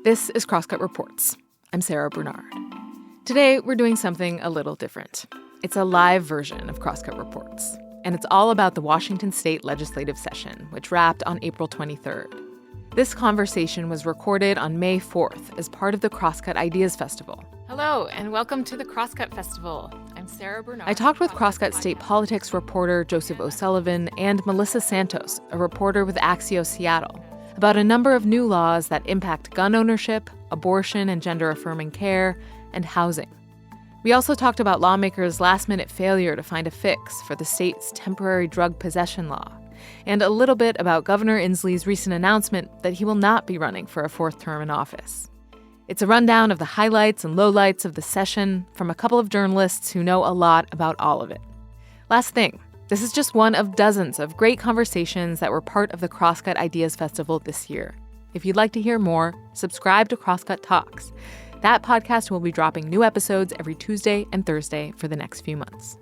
This is Crosscut Reports. I'm Sara Bernard. Today, we're doing something a little different. It's a live version of Crosscut Reports, and it's all about the Washington state legislative session, which wrapped on April 23rd. This conversation was recorded on May 4th as part of the Crosscut Ideas Festival. Hello, and welcome to the Crosscut Festival. I'm Sara Bernard. I talked with Crosscut state politics reporter Joseph O'Sullivan and Melissa Santos, a reporter with Axios Seattle, about a number of new laws that impact gun ownership, abortion and gender-affirming care, and housing. We also talked about lawmakers' last-minute failure to find a fix for the state's temporary drug possession law, and a little bit about Governor Inslee's recent announcement that he will not be running for a fourth term in office. It's a rundown of the highlights and lowlights of the session from a couple of journalists who know a lot about all of it. Last thing, this is just one of dozens of great conversations that were part of the Crosscut Ideas Festival this year. If you'd like to hear more, subscribe to Crosscut Talks. That podcast will be dropping new episodes every Tuesday and Thursday for the next few months.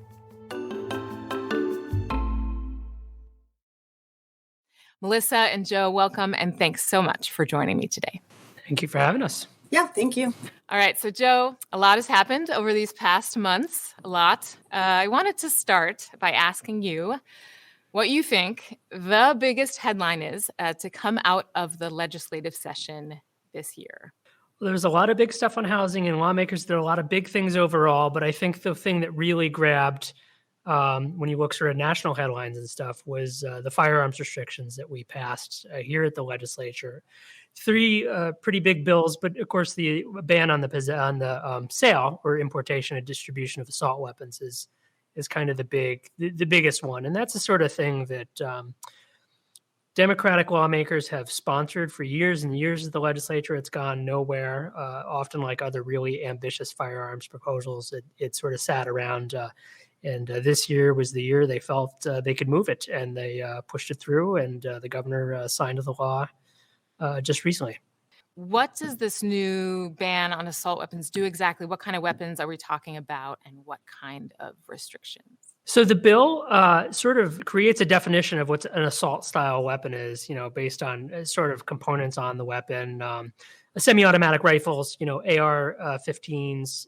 Melissa and Joe, welcome, and thanks so much for joining me today. Thank you for having us. Yeah, thank you. All right, so Joe, a lot has happened over these past months, a lot. I wanted to start by asking you what you think the biggest headline is to come out of the legislative session this year. Well, there's a lot of big stuff on housing, and lawmakers did a lot of big things overall, but I think the thing that really grabbed when you look sort of national headlines and stuff was the firearms restrictions that we passed here at the legislature. Three pretty big bills, but of course the ban on the sale or importation and distribution of assault weapons is kind of the biggest one, and that's the sort of thing that Democratic lawmakers have sponsored for years and years at the legislature. It's gone nowhere. Often, like other really ambitious firearms proposals, it sort of sat around. And this year was the year they felt they could move it, and they pushed it through. And the governor signed the law just recently. What does this new ban on assault weapons do exactly? What kind of weapons are we talking about, and what kind of restrictions? So the bill sort of creates a definition of what an assault-style weapon is, based on sort of components on the weapon, semi-automatic rifles, AR-15s,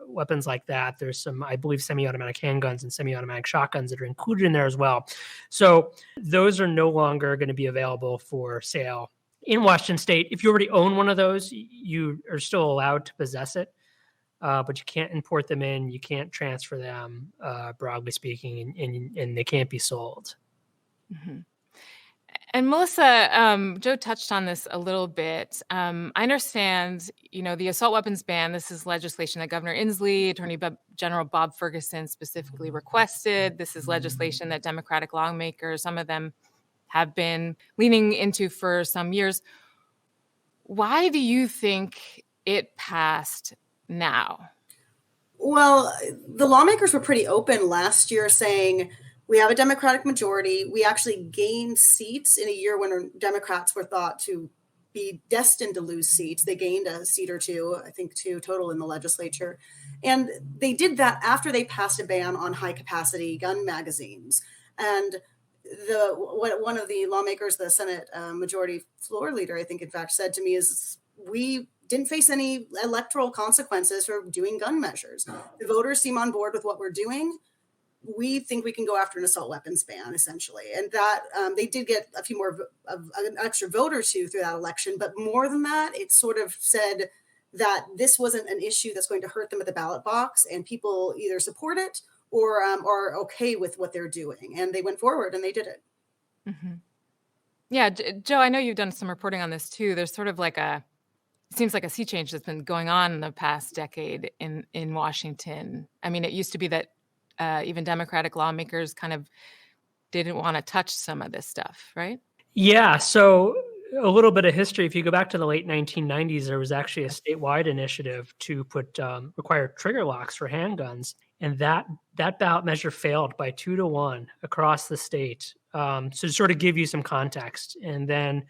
weapons like that. There's some, I believe, semi-automatic handguns and semi-automatic shotguns that are included in there as well. So those are no longer going to be available for sale in Washington state. If you already own one of those, you are still allowed to possess it. But you can't import them in, you can't transfer them, broadly speaking, and they can't be sold. Mm-hmm. And Melissa, Joe touched on this a little bit. I understand, the assault weapons ban, this is legislation that Governor Inslee, Attorney General Bob Ferguson specifically requested. This is legislation that Democratic lawmakers, some of them, have been leaning into for some years. Why do you think it passed now? Well, the lawmakers were pretty open last year saying we have a Democratic majority. We actually gained seats in a year when Democrats were thought to be destined to lose seats. They gained a seat or two, I think 2 total in the legislature. And they did that after they passed a ban on high capacity gun magazines. And one of the lawmakers, the Senate majority floor leader, I think in fact said to me is, we didn't face any electoral consequences for doing gun measures. The voters seem on board with what we're doing. We think we can go after an assault weapons ban, essentially. And that they did get a few more of an extra vote or two through that election. But more than that, it sort of said that this wasn't an issue that's going to hurt them at the ballot box, and people either support it or are okay with what they're doing. And they went forward and they did it. Mm-hmm. Yeah, Joe, I know you've done some reporting on this too. There's sort of like it seems like a sea change that's been going on in the past decade in Washington. I mean, it used to be that even Democratic lawmakers kind of didn't want to touch some of this stuff, right? Yeah. So a little bit of history. If you go back to the late 1990s, there was actually a statewide initiative to require trigger locks for handguns. And that ballot measure failed by 2-1 across the state. So to sort of give you some context. And then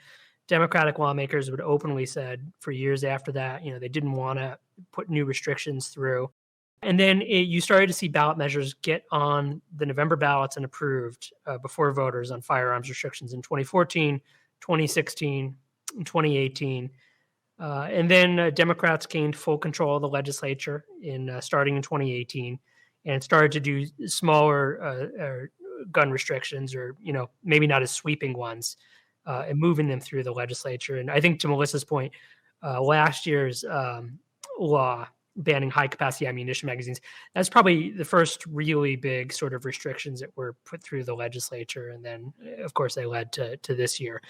Democratic lawmakers would openly said for years after that, they didn't want to put new restrictions through. And then you started to see ballot measures get on the November ballots and approved before voters on firearms restrictions in 2014, 2016, and 2018. And then Democrats gained full control of the legislature starting in 2018, and started to do smaller gun restrictions, or maybe not as sweeping ones, and moving them through the legislature. And I think, to Melissa's point, last year's law banning high-capacity ammunition magazines, that's probably the first really big sort of restrictions that were put through the legislature. And then, of course, they led to this year.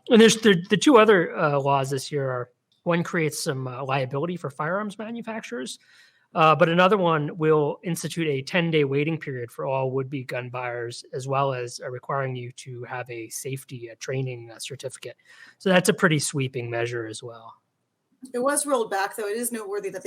And there's the two other laws this year are, one creates some liability for firearms manufacturers, but another one will institute a 10-day waiting period for all would-be gun buyers, as well as requiring you to have a safety training certificate. So that's a pretty sweeping measure as well. It was rolled back, though. It is noteworthy that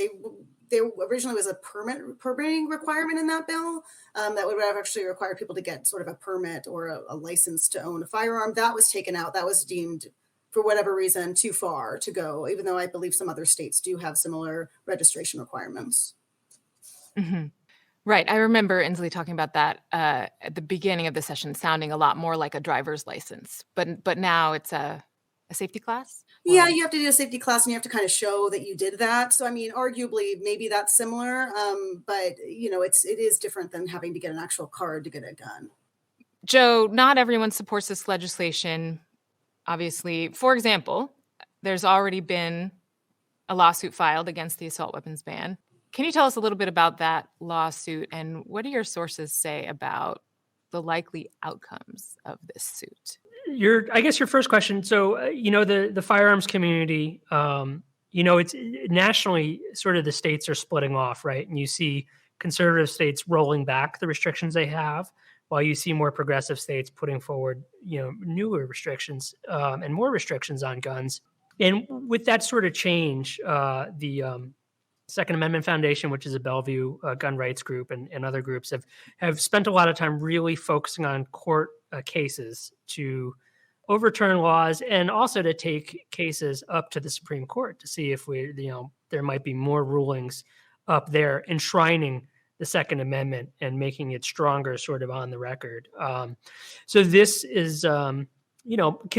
there originally was a permitting requirement in that bill that would have actually required people to get sort of a permit or a license to own a firearm. That was taken out. That was deemed, for whatever reason, too far to go, even though I believe some other states do have similar registration requirements. Mm-hmm. Right. I remember Inslee talking about that at the beginning of the session, sounding a lot more like a driver's license. But now it's a safety class? Yeah, you have to do a safety class, and you have to kind of show that you did that. So, I mean, arguably, maybe that's similar, but it is different than having to get an actual card to get a gun. Joe, not everyone supports this legislation. Obviously, for example, there's already been a lawsuit filed against the assault weapons ban. Can you tell us a little bit about that lawsuit, and what do your sources say about the likely outcomes of this suit? I guess your first question. So, the firearms community, it's nationally, sort of the states are splitting off, right? And you see conservative states rolling back the restrictions they have, while you see more progressive states putting forward, newer restrictions and more restrictions on guns. And with that sort of change, the Second Amendment Foundation, which is a Bellevue gun rights group, and other groups have spent a lot of time really focusing on court cases to overturn laws, and also to take cases up to the Supreme Court to see if there might be more rulings up there enshrining the Second Amendment and making it stronger, sort of on the record. So this is, can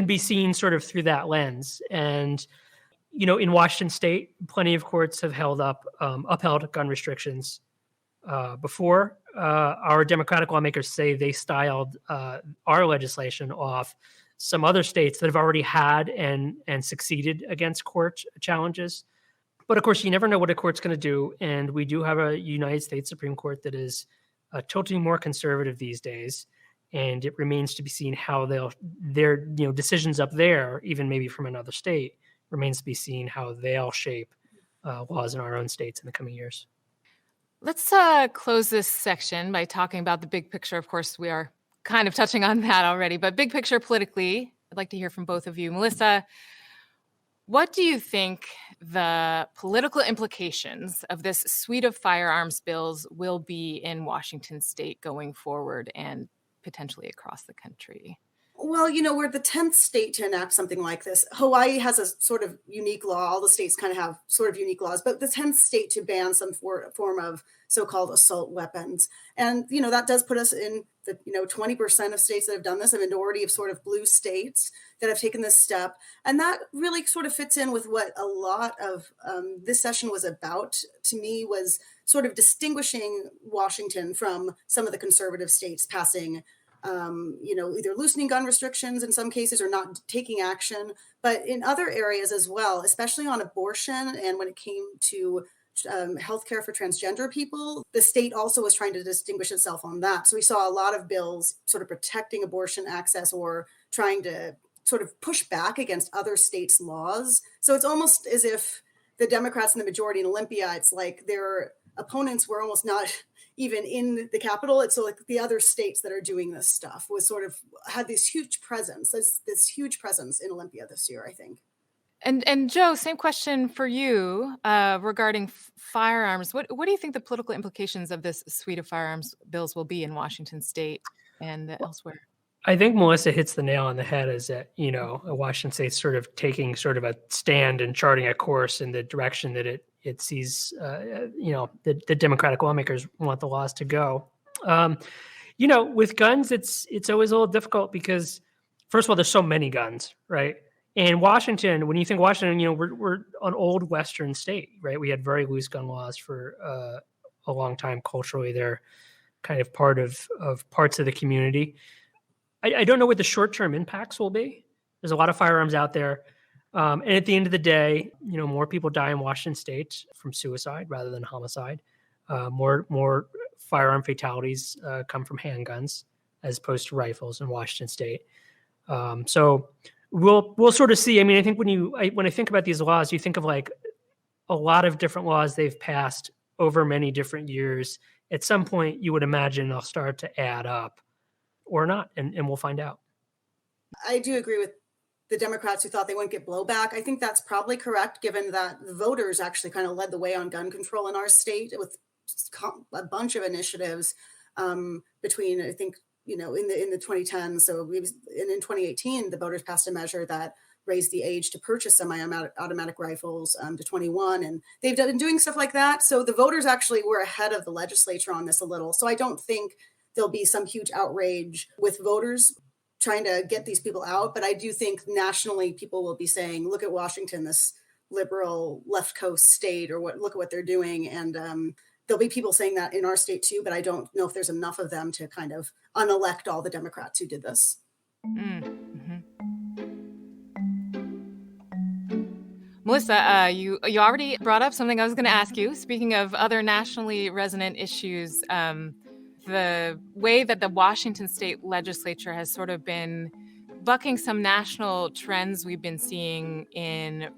be seen sort of through that lens. And in Washington State, plenty of courts have upheld gun restrictions before. Our Democratic lawmakers say they styled our legislation off some other states that have already had and succeeded against court challenges. But of course, you never know what a court's going to do. And we do have a United States Supreme Court that is tilting more conservative these days. And it remains to be seen how their decisions up there, even maybe from another state, remains to be seen how they'll shape laws in our own states in the coming years. Let's close this section by talking about the big picture. Of course, we are kind of touching on that already, but big picture politically, I'd like to hear from both of you. Melissa, what do you think the political implications of this suite of firearms bills will be in Washington State going forward and potentially across the country? Well, we're the 10th state to enact something like this. Hawaii has a sort of unique law. All the states kind of have sort of unique laws, but the 10th state to ban some form of so-called assault weapons. And, that does put us in the, 20% of states that have done this, a minority of sort of blue states that have taken this step. And that really sort of fits in with what a lot of this session was about, to me, was sort of distinguishing Washington from some of the conservative states passing either loosening gun restrictions in some cases or not taking action, but in other areas as well, especially on abortion. And when it came to healthcare for transgender people, the state also was trying to distinguish itself on that. So we saw a lot of bills sort of protecting abortion access or trying to sort of push back against other states' laws. So it's almost as if the Democrats in the majority in Olympia, it's like their opponents were almost not even in the Capitol. It's so like the other states that are doing this stuff was sort of had this huge presence in Olympia this year, I think. And Joe, same question for you regarding firearms. What do you think the political implications of this suite of firearms bills will be in Washington State and elsewhere? I think Melissa hits the nail on the head, is that, Washington State's sort of taking sort of a stand and charting a course in the direction that it sees, the Democratic lawmakers want the laws to go. With guns, it's always a little difficult because, first of all, there's so many guns, right? And Washington, when you think Washington, we're an old Western state, right? We had very loose gun laws for a long time. Culturally, they're kind of part of parts of the community. I don't know what the short-term impacts will be. There's a lot of firearms out there. And at the end of the day, more people die in Washington state from suicide rather than homicide. More firearm fatalities come from handguns as opposed to rifles in Washington state. So we'll sort of see. I mean, I think when I think about these laws, you think of like a lot of different laws they've passed over many different years. At some point, you would imagine they'll start to add up or not, and we'll find out. I do agree with the Democrats who thought they wouldn't get blowback. I think that's probably correct, given that the voters actually kind of led the way on gun control in our state with a bunch of initiatives between, I think, in the 2010s. So and in 2018, the voters passed a measure that raised the age to purchase semi-automatic rifles to 21. And they've been doing stuff like that. So the voters actually were ahead of the legislature on this a little. So I don't think there'll be some huge outrage with voters trying to get these people out. But I do think nationally people will be saying, look at Washington, this liberal left coast state, or look at what they're doing. And there'll be people saying that in our state too, but I don't know if there's enough of them to kind of unelect all the Democrats who did this. Mm-hmm. Melissa, you already brought up something I was going to ask you. Speaking of other nationally resonant issues, the way that the Washington state legislature has sort of been bucking some national trends we've been seeing in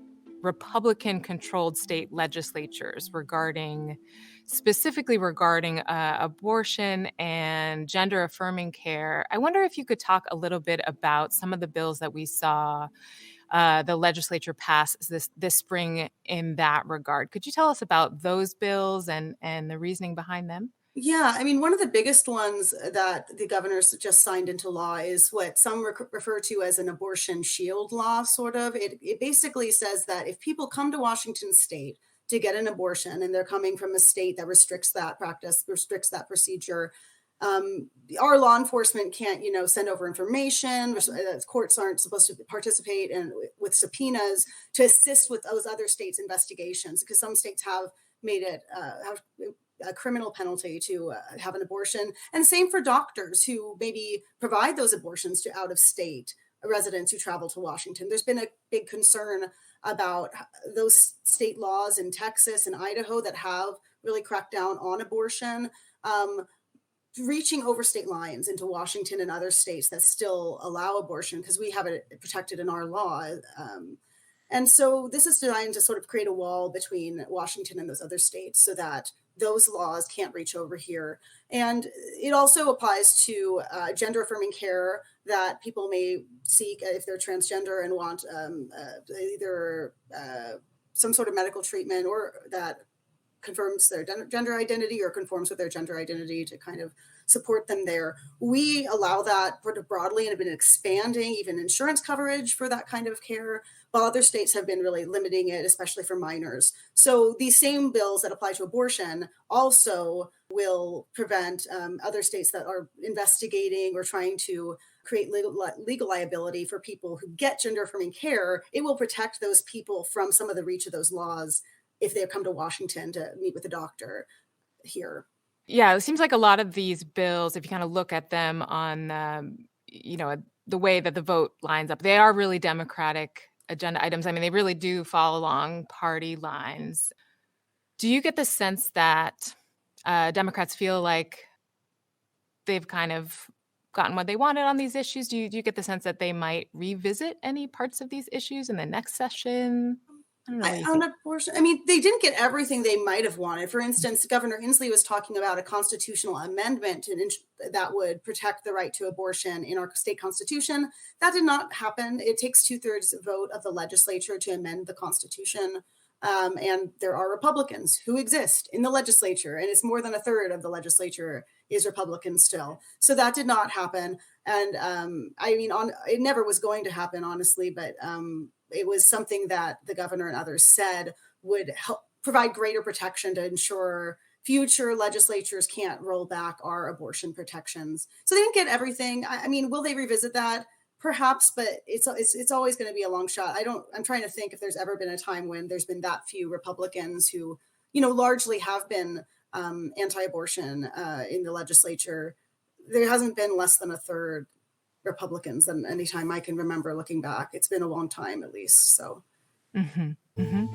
Republican-controlled state legislatures specifically regarding abortion and gender-affirming care. I wonder if you could talk a little bit about some of the bills that we saw the legislature pass this spring in that regard. Could you tell us about those bills and the reasoning behind them? Yeah, I mean, one of the biggest ones that the governors just signed into law is what some refer to as an abortion shield law, sort of. It basically says that if people come to Washington state to get an abortion and they're coming from a state that restricts that practice, restricts that procedure, our law enforcement can't, send over information. Courts aren't supposed to participate with subpoenas to assist with those other states' investigations, because some states have made it a criminal penalty to have an abortion. And same for doctors who maybe provide those abortions to out-of-state residents who travel to Washington. There's been a big concern about those state laws in Texas and Idaho that have really cracked down on abortion, reaching over state lines into Washington and other states that still allow abortion, because we have it protected in our law. And so this is designed to sort of create a wall between Washington and those other states so that those laws can't reach over here. And it also applies to gender-affirming care that people may seek if they're transgender and want either some sort of medical treatment or that confirms their gender identity or conforms with their gender identity, to kind of support them there. We allow that sort of broadly and have been expanding even insurance coverage for that kind of care, while other states have been really limiting it, especially for minors. So these same bills that apply to abortion also will prevent other states that are investigating or trying to create legal liability for people who get gender-affirming care. It will protect those people from some of the reach of those laws if they come to Washington to meet with a doctor here. Yeah, it seems like a lot of these bills, if you kind of look at them on, the way that the vote lines up, they are really Democratic agenda items. I mean, they really do fall along party lines. Do you get the sense that Democrats feel like they've kind of gotten what they wanted on these issues? Do you get the sense that they might revisit any parts of these issues in the next session? I don't know. On abortion, I mean, they didn't get everything they might have wanted. For instance, Governor Inslee was talking about a constitutional amendment that would protect the right to abortion in our state constitution. That did not happen. It takes 2/3 vote of the legislature to amend the Constitution. And there are Republicans who exist in the legislature, and it's more than 1/3 of the legislature is Republican still. So that did not happen. And it never was going to happen, honestly, but it was something that the governor and others said would help provide greater protection to ensure future legislatures can't roll back our abortion protections. So they didn't get everything. I mean, will they revisit that? Perhaps, but it's always going to be a long shot. I'm trying to think if there's ever been a time when there's been that few Republicans who, largely have been anti-abortion in the legislature. There hasn't been less than a third Republicans than any time I can remember looking back. It's been a long time, at least. So. Mm-hmm. Mm-hmm.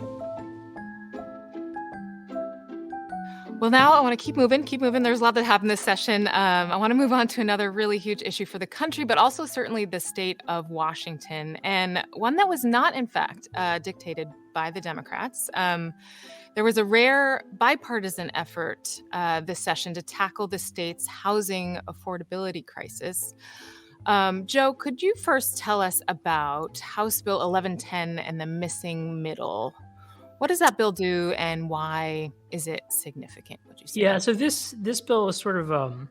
Well, now I want to keep moving. There's a lot that happened this session. I want to move on to another really huge issue for the country, but also certainly the state of Washington, and one that was not, in fact, dictated by the Democrats. There was a rare bipartisan effort this session to tackle the state's housing affordability crisis. Joe, could you first tell us about House Bill 1110 and the missing middle? What does that bill do, and why is it significant, would you say? Yeah, so this bill is sort of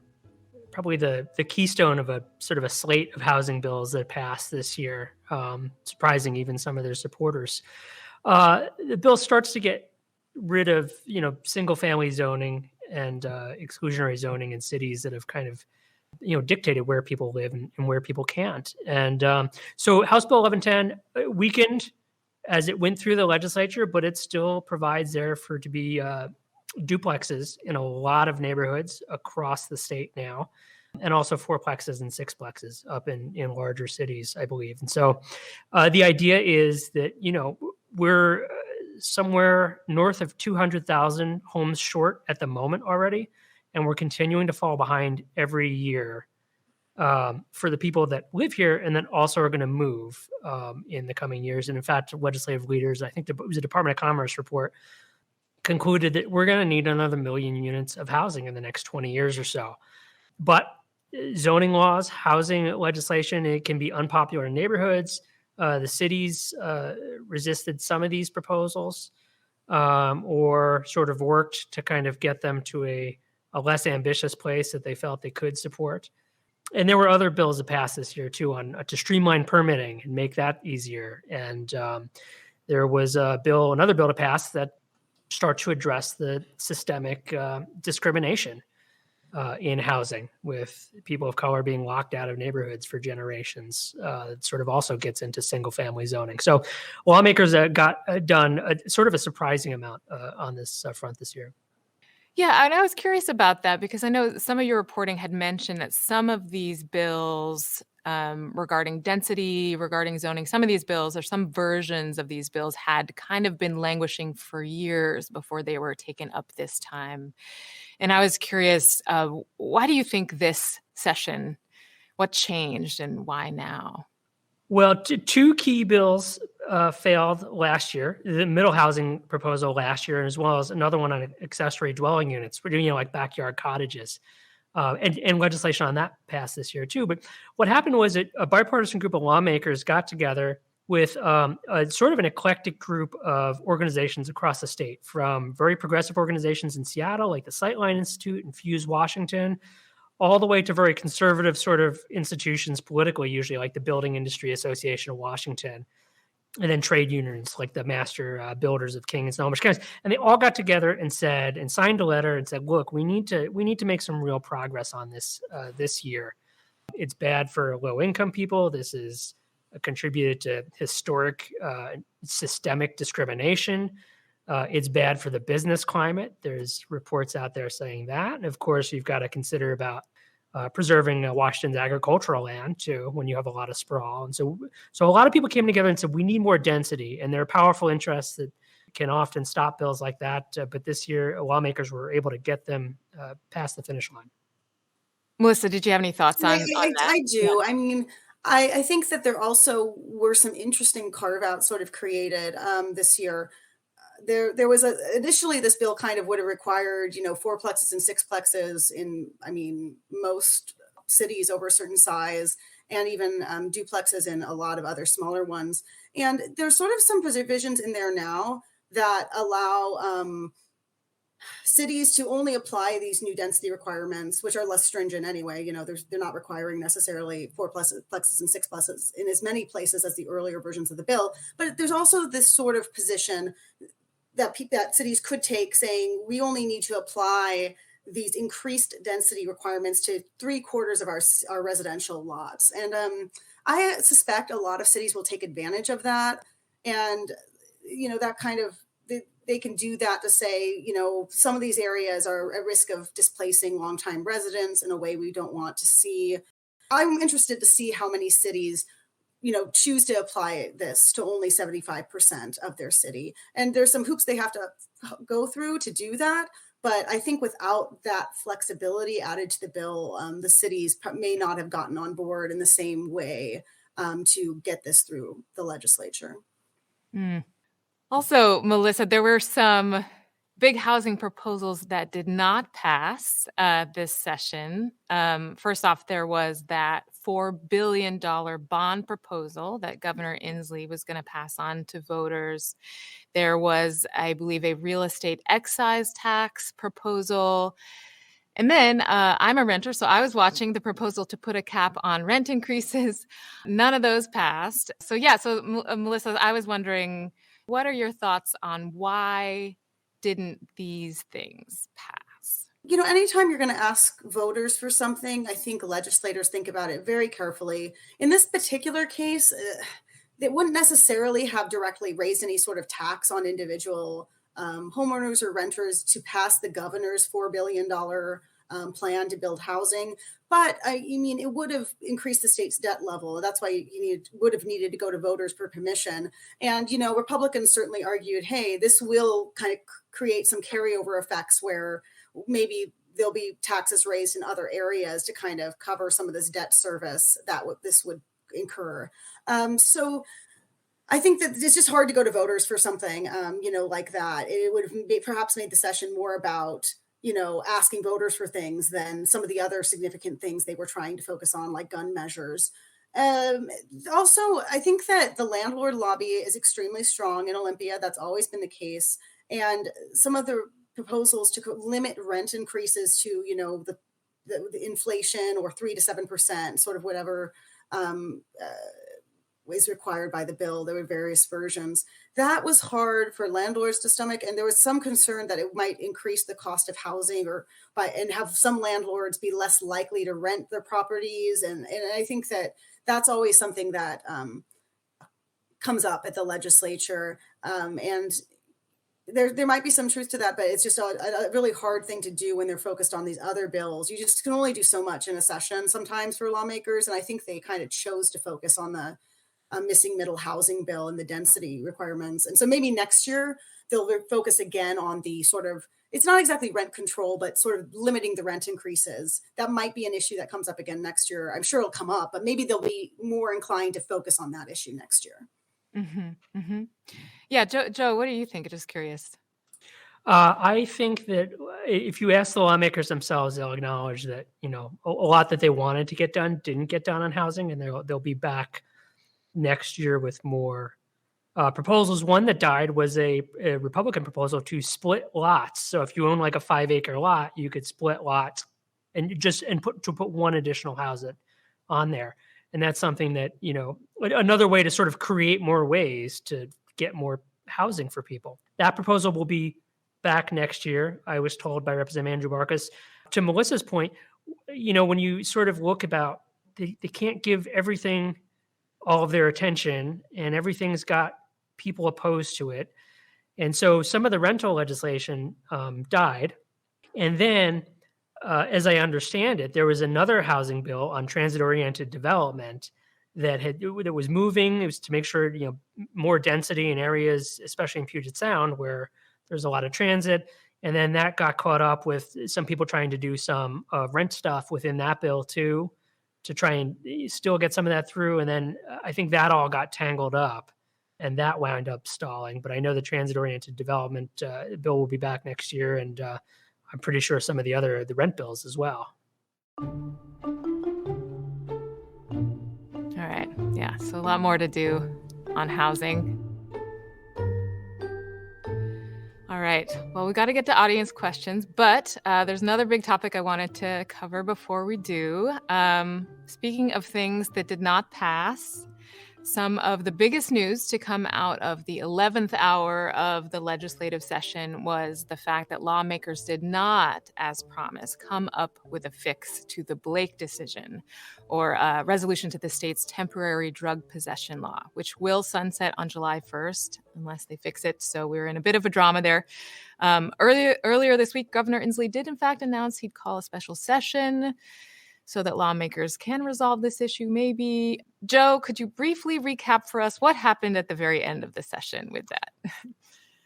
probably the keystone of a sort of a slate of housing bills that passed this year, surprising even some of their supporters. The bill starts to get rid of, single-family zoning and exclusionary zoning in cities that have kind of, dictated where people live and where people can't. And so House Bill 1110 weakened as it went through the legislature, but it still provides there for to be duplexes in a lot of neighborhoods across the state now, and also fourplexes and sixplexes up in larger cities, I believe. And so the idea is that, we're somewhere north of 200,000 homes short at the moment already, and we're continuing to fall behind every year for the people that live here and then also are going to move in the coming years. And in fact, legislative leaders, I think it was a Department of Commerce report, concluded that we're going to need another 1 million units of housing in the next 20 years or so. But zoning laws, housing legislation, it can be unpopular in neighborhoods. The cities resisted some of these proposals or sort of worked to kind of get them to a less ambitious place that they felt they could support. And there were other bills that passed this year too to streamline permitting and make that easier. And there was another bill to pass that start to address the systemic discrimination in housing, with people of color being locked out of neighborhoods for generations. It sort of also gets into single family zoning. So lawmakers got done sort of a surprising amount on this front this year. Yeah, and I was curious about that because I know some of your reporting had mentioned that some of these bills regarding density, regarding zoning, some of these bills or some versions of these bills had kind of been languishing for years before they were taken up this time. And I was curious, why do you think this session, what changed and why now? Well, two key bills failed last year, the middle housing proposal last year, as well as another one on accessory dwelling units, like backyard cottages, and legislation on that passed this year too. But what happened was that a bipartisan group of lawmakers got together with a sort of an eclectic group of organizations across the state, from very progressive organizations in Seattle, like the Sightline Institute and Fuse Washington, all the way to very conservative sort of institutions politically, usually like the Building Industry Association of Washington, and then trade unions like the Master Builders of King and Snohomish counties. And they all got together and signed a letter and said, look, we need to make some real progress on this this year. It's bad for low income people. This is contributed to historic systemic discrimination. It's bad for the business climate. There's reports out there saying that. And of course, you've got to consider about preserving Washington's agricultural land too, when you have a lot of sprawl. And so a lot of people came together and said, we need more density. And there are powerful interests that can often stop bills like that. But this year, lawmakers were able to get them past the finish line. Melissa, did you have any thoughts on that? I do. Yeah. I mean, I think that there also were some interesting carve-outs sort of created this year. There was initially this bill kind of would have required, fourplexes and sixplexes in, most cities over a certain size, and even duplexes in a lot of other smaller ones. And there's sort of some provisions in there now that allow cities to only apply these new density requirements, which are less stringent anyway. They're not requiring necessarily fourplexes and sixplexes in as many places as the earlier versions of the bill. But there's also this sort of position that cities could take, saying we only need to apply these increased density requirements to 3/4 of our residential lots. And I suspect a lot of cities will take advantage of that. And, that kind of, they can do that to say, some of these areas are at risk of displacing longtime residents in a way we don't want to see. I'm interested to see how many cities choose to apply this to only 75% of their city. And there's some hoops they have to go through to do that. But I think without that flexibility added to the bill, the cities may not have gotten on board in the same way to get this through the legislature. Mm. Also, Melissa, there were some big housing proposals that did not pass this session. First off, there was that $4 billion bond proposal that Governor Inslee was going to pass on to voters. There was, I believe, a real estate excise tax proposal. And then I'm a renter, so I was watching the proposal to put a cap on rent increases. None of those passed. So Melissa, I was wondering, what are your thoughts on why didn't these things pass? Anytime you're going to ask voters for something, I think legislators think about it very carefully. In this particular case, they wouldn't necessarily have directly raised any sort of tax on individual homeowners or renters to pass the governor's $4 billion plan to build housing. But it would have increased the state's debt level. That's why you would have needed to go to voters for permission. And, Republicans certainly argued, hey, this will kind of create some carryover effects where maybe there'll be taxes raised in other areas to kind of cover some of this debt service that this would incur. So I think that it's just hard to go to voters for something, like that. It would have perhaps made the session more about asking voters for things than some of the other significant things they were trying to focus on, like gun measures. Also, I think that the landlord lobby is extremely strong in Olympia. That's always been the case. And some of the proposals to limit rent increases to, the inflation or 3 to 7%, sort of whatever is required by the bill. There were various versions. That was hard for landlords to stomach, and there was some concern that it might increase the cost of housing and have some landlords be less likely to rent their properties. And I think that that's always something that comes up at the legislature. And there might be some truth to that, but it's just a really hard thing to do when they're focused on these other bills. You just can only do so much in a session sometimes for lawmakers. And I think they kind of chose to focus on the missing middle housing bill and the density requirements. And so maybe next year they'll focus again on the sort of, it's not exactly rent control, but sort of limiting the rent increases. That might be an issue that comes up again next year. I'm sure it'll come up, but maybe they'll be more inclined to focus on that issue next year. Mm-hmm, mm-hmm. Yeah, Joe, what do you think? I'm just curious. I think that if you ask the lawmakers themselves, they'll acknowledge that, a lot that they wanted to get done didn't get done on housing, and they'll be back next year with more proposals. One that died was a Republican proposal to split lots. So if you own like a 5-acre lot, you could split lots and put one additional house on there. And that's something that, another way to sort of create more ways to get more housing for people. That proposal will be back next year, I was told by Representative Andrew Marcus. To Melissa's point, when you sort of look about, they can't give everything all of their attention, and everything's got people opposed to it. And so some of the rental legislation died. And then, as I understand it, there was another housing bill on transit-oriented development that was moving. It was to make sure, more density in areas, especially in Puget Sound, where there's a lot of transit. And then that got caught up with some people trying to do some rent stuff within that bill too, to try and still get some of that through. And then I think that all got tangled up and that wound up stalling. But I know the transit-oriented development bill will be back next year. And I'm pretty sure some of the rent bills as well. All right. Yeah. So a lot more to do on housing. All right. Well, we got to get to audience questions, but there's another big topic I wanted to cover before we do. Speaking of things that did not pass, Some of the biggest news to come out of the 11th hour of the legislative session was the fact that lawmakers did not, as promised, come up with a fix to the Blake decision, or a resolution to the state's temporary drug possession law, which will sunset on July 1st unless they fix it. So we're in a bit of a drama there. Earlier this week, Governor Inslee did, in fact, announce he'd call a special session so that lawmakers can resolve this issue, maybe. Joe, could you briefly recap for us what happened at the very end of the session with that?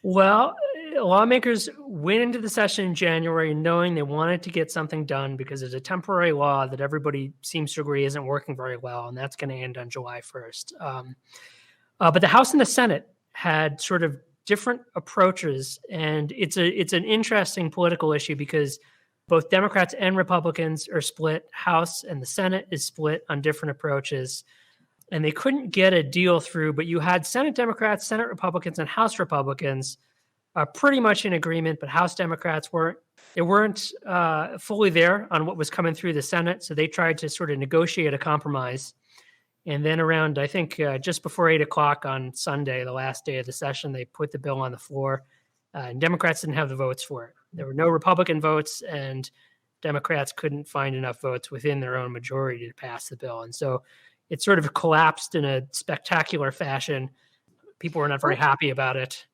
Well, lawmakers went into the session in January knowing they wanted to get something done because there's a temporary law that everybody seems to agree isn't working very well, and that's going to end on July 1st. But the House and the Senate had sort of different approaches, and it's an interesting political issue because both Democrats and Republicans are split. House and the Senate is split on different approaches, and they couldn't get a deal through, but you had Senate Democrats, Senate Republicans, and House Republicans pretty much in agreement, but House Democrats weren't fully there on what was coming through the Senate, so they tried to sort of negotiate a compromise. And then around, I think, just before 8 o'clock on Sunday, the last day of the session, they put the bill on the floor, and Democrats didn't have the votes for it. There were no Republican votes, and Democrats couldn't find enough votes within their own majority to pass the bill. And so it sort of collapsed in a spectacular fashion. People were not very happy about it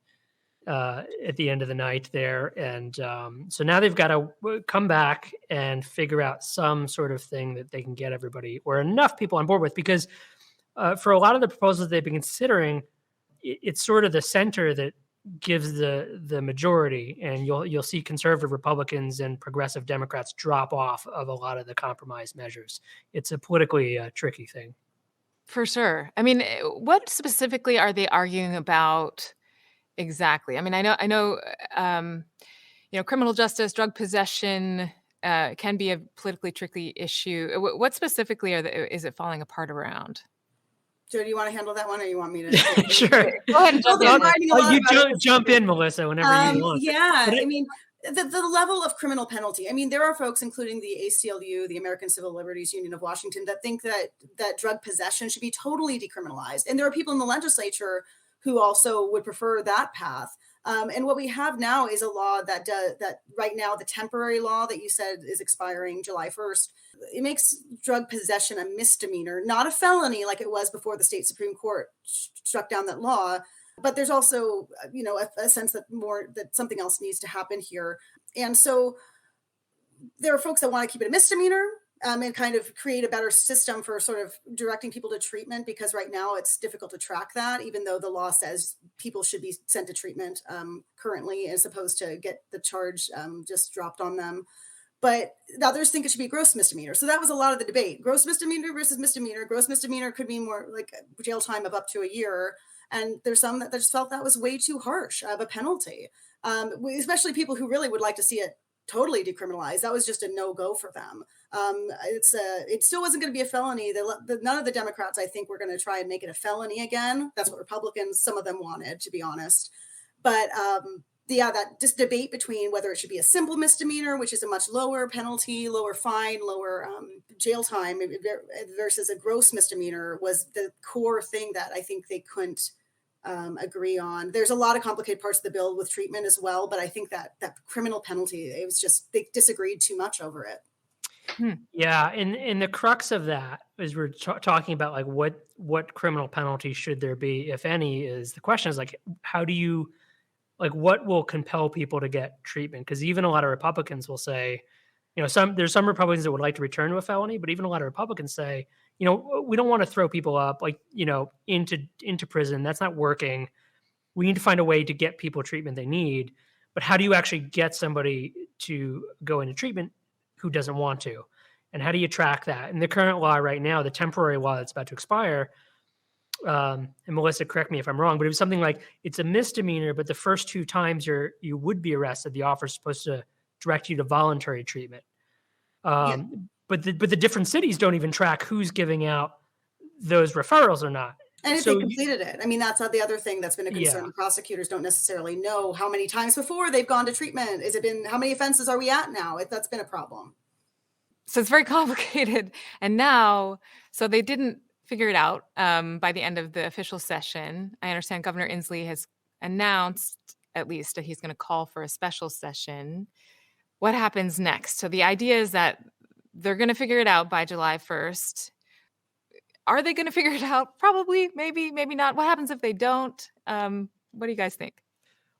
at the end of the night there. And so now they've got to come back and figure out some sort of thing that they can get everybody or enough people on board with, because for a lot of the proposals they've been considering, it's sort of the center that gives the majority, and you'll see conservative Republicans and progressive Democrats drop off of a lot of the compromise measures. It's a politically tricky thing. For sure. I mean, what specifically are they arguing about exactly? I mean, I know, criminal justice, drug possession can be a politically tricky issue. What specifically is it falling apart around? Joe, do you want to handle that one, or you want me to? Sure. Go ahead and jump in, Melissa, whenever you want. Yeah, I mean, the level of criminal penalty. I mean, there are folks, including the ACLU, the American Civil Liberties Union of Washington, that think that drug possession should be totally decriminalized. And there are people in the legislature who also would prefer that path. And what we have now is a law that right now, the temporary law that you said is expiring July 1st, it makes drug possession a misdemeanor, not a felony like it was before the state Supreme Court struck down that law. But there's also, a sense that something else needs to happen here. And so there are folks that want to keep it a misdemeanor and kind of create a better system for sort of directing people to treatment, because right now it's difficult to track that, even though the law says people should be sent to treatment currently as opposed to get the charge just dropped on them. But others think it should be gross misdemeanor. So that was a lot of the debate. Gross misdemeanor versus misdemeanor. Gross misdemeanor could mean more like jail time of up to a year. And there's some that just felt that was way too harsh of a penalty, especially people who really would like to see it totally decriminalized. That was just a no-go for them. It still wasn't going to be a felony. None of the Democrats, I think, were going to try and make it a felony again. That's what Republicans, some of them wanted, to be honest. But that just debate between whether it should be a simple misdemeanor, which is a much lower penalty, lower fine, lower jail time, versus a gross misdemeanor was the core thing that I think they couldn't agree on. There's a lot of complicated parts of the bill with treatment as well, but I think that criminal penalty, it was just, they disagreed too much over it. Yeah, and the crux of that is we're talking about like what criminal penalty should there be, if any, is the question is like, how do you, like, what will compel people to get treatment? Because even a lot of Republicans will say, there's some Republicans that would like to return to a felony, but even a lot of Republicans say, we don't want to throw people up into prison. That's not working. We need to find a way to get people treatment they need. But how do you actually get somebody to go into treatment who doesn't want to? And how do you track that? In the current law right now, the temporary law that's about to expire, and Melissa, correct me if I'm wrong, but it was something like it's a misdemeanor, but the first 2 times you would be arrested, the officer's supposed to direct you to voluntary treatment. But the different cities don't even track who's giving out those referrals or not. And if they completed it. I mean, that's the other thing that's been a concern. Yeah. Prosecutors don't necessarily know how many times before they've gone to treatment. How many offenses are we at now? That's been a problem. So it's very complicated. And now, so they didn't figure it out by the end of the official session. I understand Governor Inslee has announced at least that he's going to call for a special session. What happens next? So the idea is that they're going to figure it out by July 1st. Are they going to figure it out? Probably, maybe not. What happens if they don't? What do you guys think?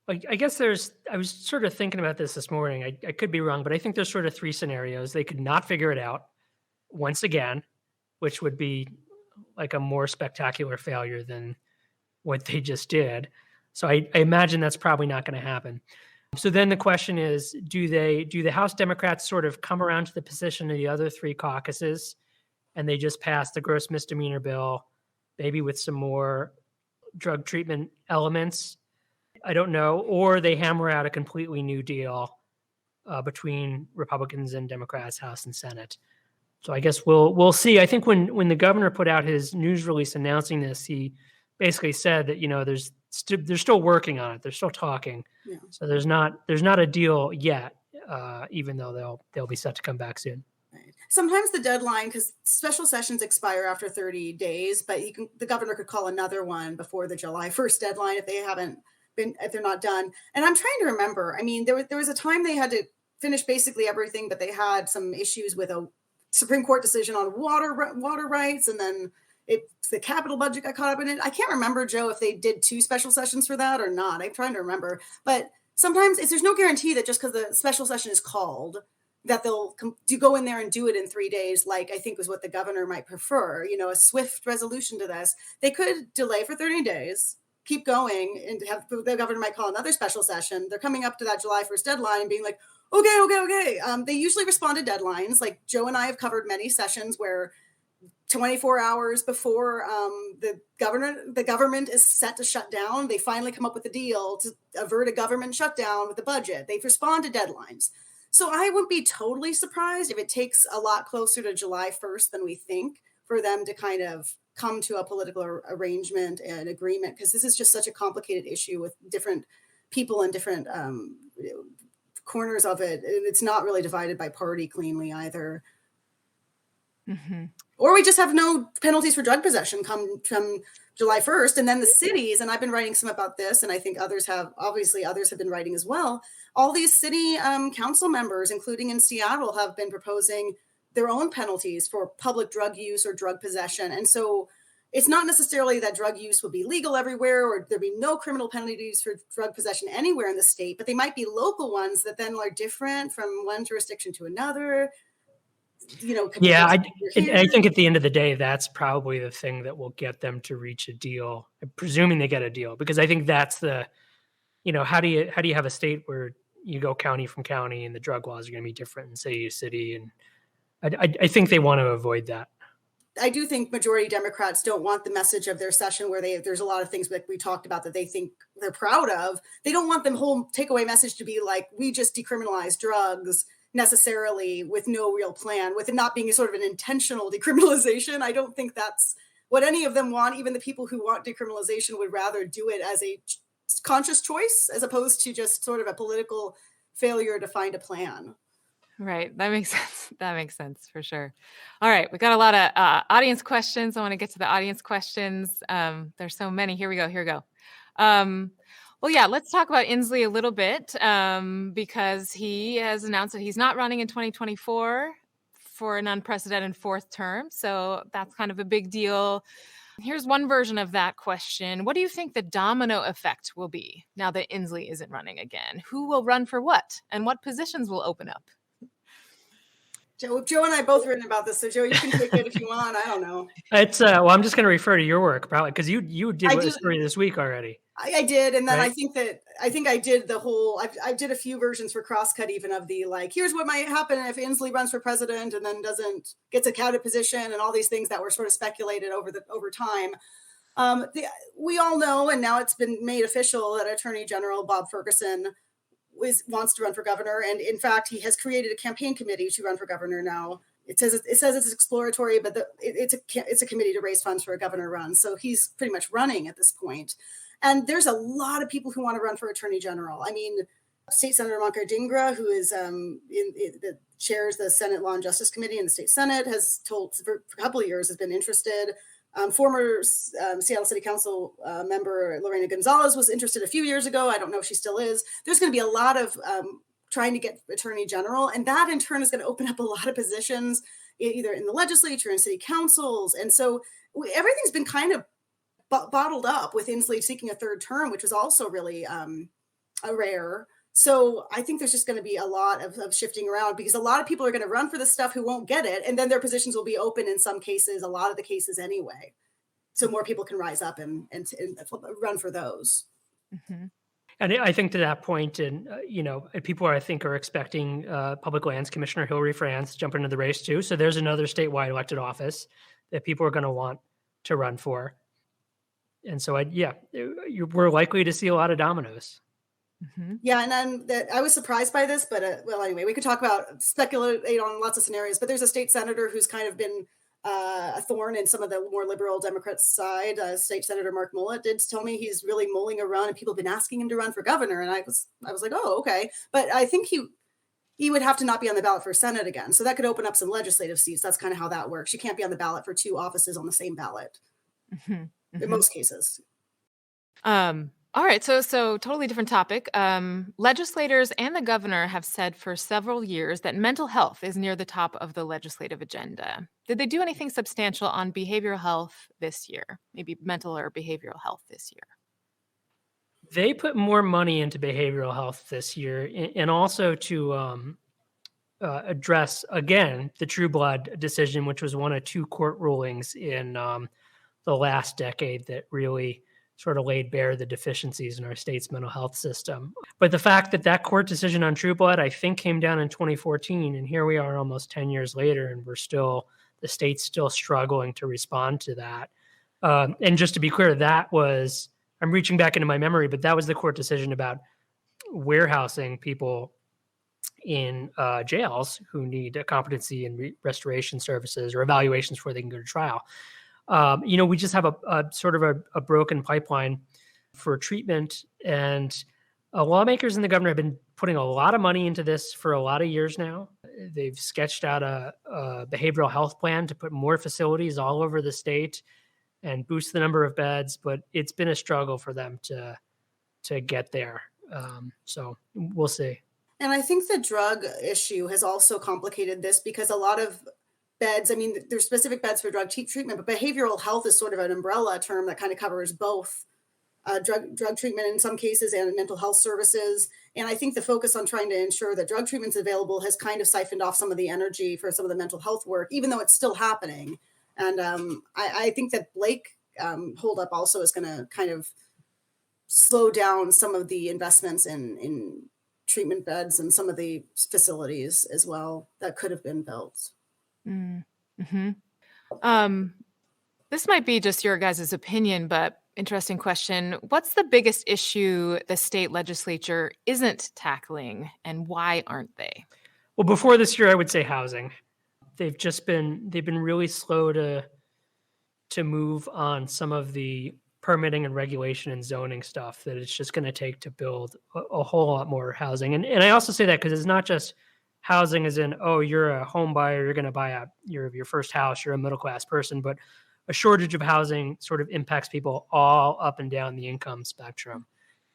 I guess I was sort of thinking about this morning. I could be wrong, but I think there's sort of three scenarios. They could not figure it out once again, which would be like a more spectacular failure than what they just did. So I imagine that's probably not going to happen. So then the question is, do the House Democrats sort of come around to the position of the other three caucuses and they just pass the gross misdemeanor bill, maybe with some more drug treatment elements? I don't know. Or they hammer out a completely new deal between Republicans and Democrats, House and Senate. So I guess we'll see. I think when the governor put out his news release announcing this, he basically said that, they're still working on it. They're still talking. Yeah. So there's not a deal yet, even though they'll be set to come back soon. Right. Sometimes the deadline, because special sessions expire after 30 days, but the governor could call another one before the July 1st deadline if they're not done. And I'm trying to remember. I mean, there was a time they had to finish basically everything, but they had some issues with a Supreme Court decision on water rights, and then the capital budget got caught up in it. I can't remember, Joe, if they did 2 special sessions for that or not. I'm trying to remember. But sometimes there's no guarantee that just because the special session is called, that they'll go in there and do it in 3 days, like I think was what the governor might prefer, a swift resolution to this. They could delay for 30 days, keep going, and have the governor might call another special session. They're coming up to that July 1st deadline and being like, okay. They usually respond to deadlines. Like Joe and I have covered many sessions where 24 hours before the government is set to shut down, they finally come up with a deal to avert a government shutdown with the budget. They respond to deadlines. So I wouldn't be totally surprised if it takes a lot closer to July 1st than we think for them to kind of come to a political arrangement and agreement, because this is just such a complicated issue with different people and different corners of it. It's not really divided by party cleanly either. Mm-hmm. Or we just have no penalties for drug possession come July 1st. And then the cities, and I've been writing some about this, and I think others have been writing as well. All these city council members, including in Seattle, have been proposing their own penalties for public drug use or drug possession. And so it's not necessarily that drug use will be legal everywhere or there'll be no criminal penalties for drug possession anywhere in the state, but they might be local ones that then are different from one jurisdiction to another. Yeah, I think at the end of the day, that's probably the thing that will get them to reach a deal, presuming they get a deal, because I think that's the, how do you have a state where you go county from county and the drug laws are going to be different in city to city, and I think they want to avoid that. I do think majority Democrats don't want the message of their session where there's a lot of things that we talked about that they think they're proud of. They don't want the whole takeaway message to be like, we just decriminalized drugs necessarily with no real plan, with it not being a sort of an intentional decriminalization. I don't think that's what any of them want. Even the people who want decriminalization would rather do it as a conscious choice as opposed to just sort of a political failure to find a plan. Right. That makes sense. That makes sense for sure. All right. We got a lot of audience questions. I want to get to the audience questions. There's so many. Here we go. Well, yeah, let's talk about Inslee a little bit because he has announced that he's not running in 2024 for an unprecedented 4th term. So that's kind of a big deal. Here's one version of that question. What do you think the domino effect will be now that Inslee isn't running again? Who will run for what? And what positions will open up? Joe and I both written about this, so Joe, you can take it if you want. I don't know. It's well, I'm just going to refer to your work probably because you did a story this week already. I did, and then right? I think I did the whole. I did a few versions for Crosscut, even of the like. Here's what might happen if Inslee runs for president and then gets a cabinet position, and all these things that were sort of speculated over time. We all know, and now it's been made official that Attorney General Bob Ferguson wants to run for governor, and in fact, he has created a campaign committee to run for governor now. It says it's exploratory, but it's a committee to raise funds for a governor run. So he's pretty much running at this point. And there's a lot of people who want to run for attorney general. I mean, State Senator Manka Dhingra, who is chairs the Senate Law and Justice Committee in the state Senate, has told for a couple of years has been interested. Former Seattle City Council member Lorena Gonzalez was interested a few years ago. I don't know if she still is. There's going to be a lot of trying to get Attorney General, and that in turn is going to open up a lot of positions either in the legislature and city councils. And so everything's been kind of bottled up with Inslee seeking a third term, which was also really rare. So I think there's just going to be a lot of shifting around because a lot of people are going to run for this stuff who won't get it. And then their positions will be open in some cases, a lot of the cases anyway. So more people can rise up and run for those. Mm-hmm. And I think to that point, and people I think are expecting Public Lands Commissioner Hillary Franz to jump into the race too. So there's another statewide elected office that people are going to want to run for. And so we're likely to see a lot of dominoes. Mm-hmm. Yeah, and then I was surprised by this, but anyway, we could talk about speculate on lots of scenarios. But there's a state senator who's kind of been a thorn in some of the more liberal Democrats' side. State Senator Mark Mullet did tell me he's really mulling a run, and people have been asking him to run for governor. And I was like, oh, okay, but I think he would have to not be on the ballot for Senate again, so that could open up some legislative seats. That's kind of how that works. You can't be on the ballot for two offices on the same ballot in most cases. All right, so totally different topic. Legislators and the governor have said for several years that mental health is near the top of the legislative agenda. Did they do anything substantial on behavioral health this year? Maybe mental or behavioral health this year? They put more money into behavioral health this year, and also to address, again, the True Blood decision, which was one of two court rulings in the last decade that really sort of laid bare the deficiencies in our state's mental health system. But the fact that court decision on True Blood, I think, came down in 2014, and here we are almost 10 years later, and the state's still struggling to respond to that. And just to be clear, I'm reaching back into my memory, but that was the court decision about warehousing people in jails who need a competency and restoration services or evaluations before they can go to trial. We just have a sort of a broken pipeline for treatment, and lawmakers and the governor have been putting a lot of money into this for a lot of years now. They've sketched out a behavioral health plan to put more facilities all over the state and boost the number of beds, but it's been a struggle for them to get there. So we'll see. And I think the drug issue has also complicated this because a lot of beds, there's specific beds for drug treatment, but behavioral health is sort of an umbrella term that kind of covers both drug treatment in some cases and mental health services. And I think the focus on trying to ensure that drug treatment's available has kind of siphoned off some of the energy for some of the mental health work, even though it's still happening. And I think that Blake holdup also is going to kind of slow down some of the investments in treatment beds and some of the facilities as well that could have been built. Mm-hmm. This might be just your guys' opinion, but interesting question. What's the biggest issue the state legislature isn't tackling, and why aren't they? Well, before this year, I would say housing. They've been really slow to move on some of the permitting and regulation and zoning stuff that it's just going to take to build a whole lot more housing. And I also say that because it's not just housing as in, oh, you're a home buyer, you're going to buy your first house, you're a middle-class person, but a shortage of housing sort of impacts people all up and down the income spectrum.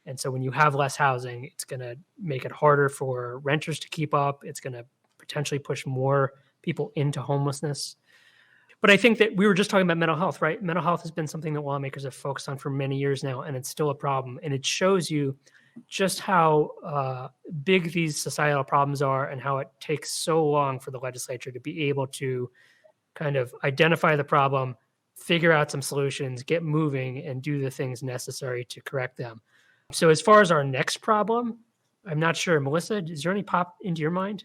And so when you have less housing, it's going to make it harder for renters to keep up. It's going to potentially push more people into homelessness. But I think that we were just talking about mental health, right? Mental health has been something that lawmakers have focused on for many years now, and it's still a problem. And it shows you just how big these societal problems are and how it takes so long for the legislature to be able to kind of identify the problem, figure out some solutions, get moving, and do the things necessary to correct them. So as far as our next problem, I'm not sure. Melissa, is there any pop into your mind?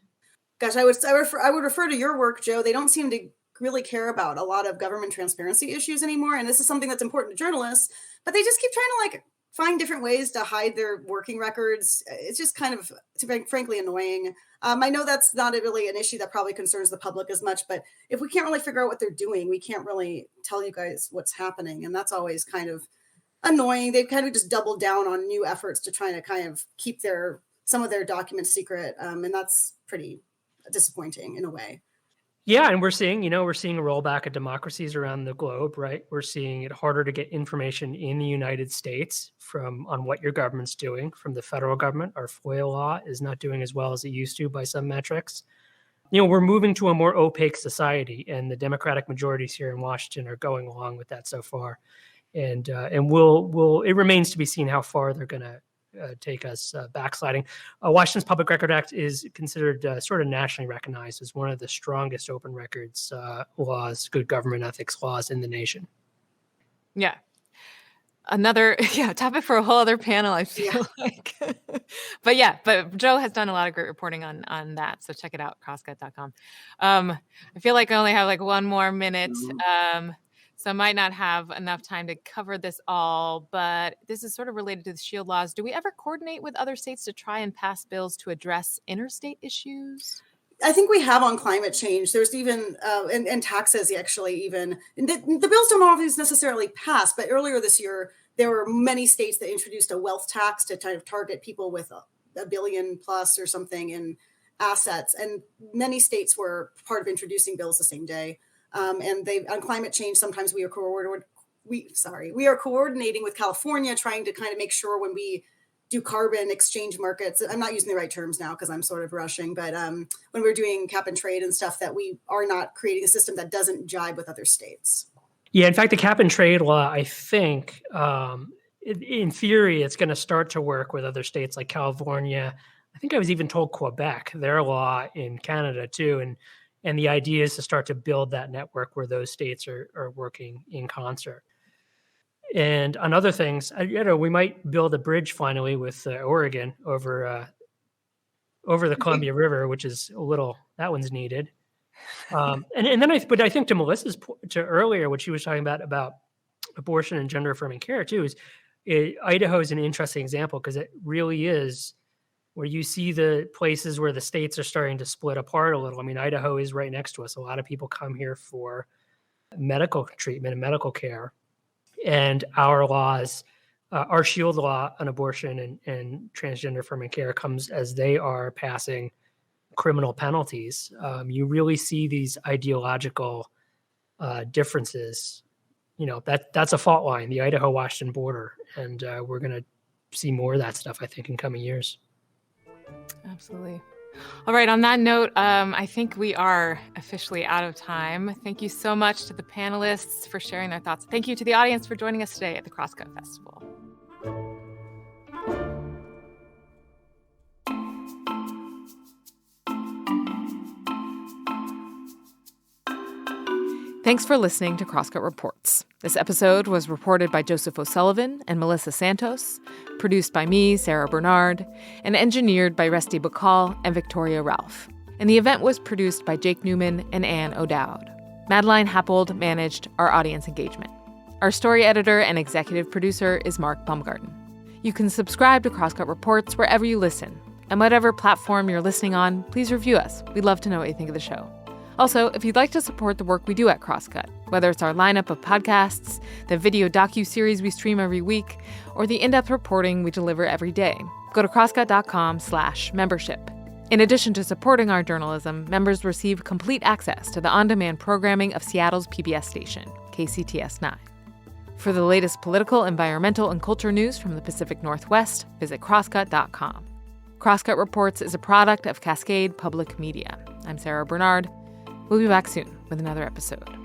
Gosh, I would refer to your work, Joe. They don't seem to really care about a lot of government transparency issues anymore. And this is something that's important to journalists, but they just keep trying to find different ways to hide their working records. It's just kind of, frankly, annoying. I know that's not really an issue that probably concerns the public as much, but if we can't really figure out what they're doing, we can't really tell you guys what's happening. And that's always kind of annoying. They've kind of just doubled down on new efforts to try to kind of keep some of their documents secret. And that's pretty disappointing in a way. Yeah, and we're seeing a rollback of democracies around the globe, right? We're seeing it harder to get information in the United States on what your government's doing from the federal government. Our FOIA law is not doing as well as it used to by some metrics. We're moving to a more opaque society, and the Democratic majorities here in Washington are going along with that so far. And it remains to be seen how far they're going to take us backsliding. Washington's Public Record Act is considered sort of nationally recognized as one of the strongest open records laws, good government ethics laws in the nation. Yeah. Another topic for a whole other panel, I feel like. But Joe has done a lot of great reporting on that. So check it out, crosscut.com. I feel like I only have like one more minute. So I might not have enough time to cover this all, but this is sort of related to the SHIELD laws. Do we ever coordinate with other states to try and pass bills to address interstate issues? I think we have on climate change. There's even, and taxes actually even. And the bills don't always necessarily pass, but earlier this year, there were many states that introduced a wealth tax to kind of target people with a billion plus or something in assets. And many states were part of introducing bills the same day. And on climate change, sometimes we are coordinating with California, trying to kind of make sure when we do carbon exchange markets, I'm not using the right terms now because I'm sort of rushing, but when we're doing cap and trade and stuff, that we are not creating a system that doesn't jibe with other states. Yeah, in fact, the cap and trade law, I think, in theory, it's going to start to work with other states like California. I think I was even told Quebec, their law in Canada too, and the idea is to start to build that network where those states are working in concert. And on other things, we might build a bridge finally with Oregon over the Columbia River, which is that one's needed. And then I think to Melissa's to earlier, what she was talking about abortion and gender-affirming care too, Idaho is an interesting example because it really is where you see the places where the states are starting to split apart a little. I mean, Idaho is right next to us. A lot of people come here for medical treatment and medical care. And our laws, our SHIELD law on abortion and transgender affirming care comes as they are passing criminal penalties. You really see these ideological differences. That's a fault line, the Idaho-Washington border. And we're going to see more of that stuff, I think, in coming years. Absolutely. All right. On that note, I think we are officially out of time. Thank you so much to the panelists for sharing their thoughts. Thank you to the audience for joining us today at the Crosscut Festival. Thanks for listening to Crosscut Reports. This episode was reported by Joseph O'Sullivan and Melissa Santos, produced by me, Sara Bernard, and engineered by Rusty Bacall and Victoria Ralph. And the event was produced by Jake Newman and Ann O'Dowd. Madeline Happold managed our audience engagement. Our story editor and executive producer is Mark Baumgarten. You can subscribe to Crosscut Reports wherever you listen. And whatever platform you're listening on, please review us. We'd love to know what you think of the show. Also, if you'd like to support the work we do at Crosscut, whether it's our lineup of podcasts, the video docu-series we stream every week, or the in-depth reporting we deliver every day, go to crosscut.com/membership. In addition to supporting our journalism, members receive complete access to the on-demand programming of Seattle's PBS station, KCTS 9. For the latest political, environmental, and culture news from the Pacific Northwest, visit crosscut.com. Crosscut Reports is a product of Cascade Public Media. I'm Sara Bernard. We'll be back soon with another episode.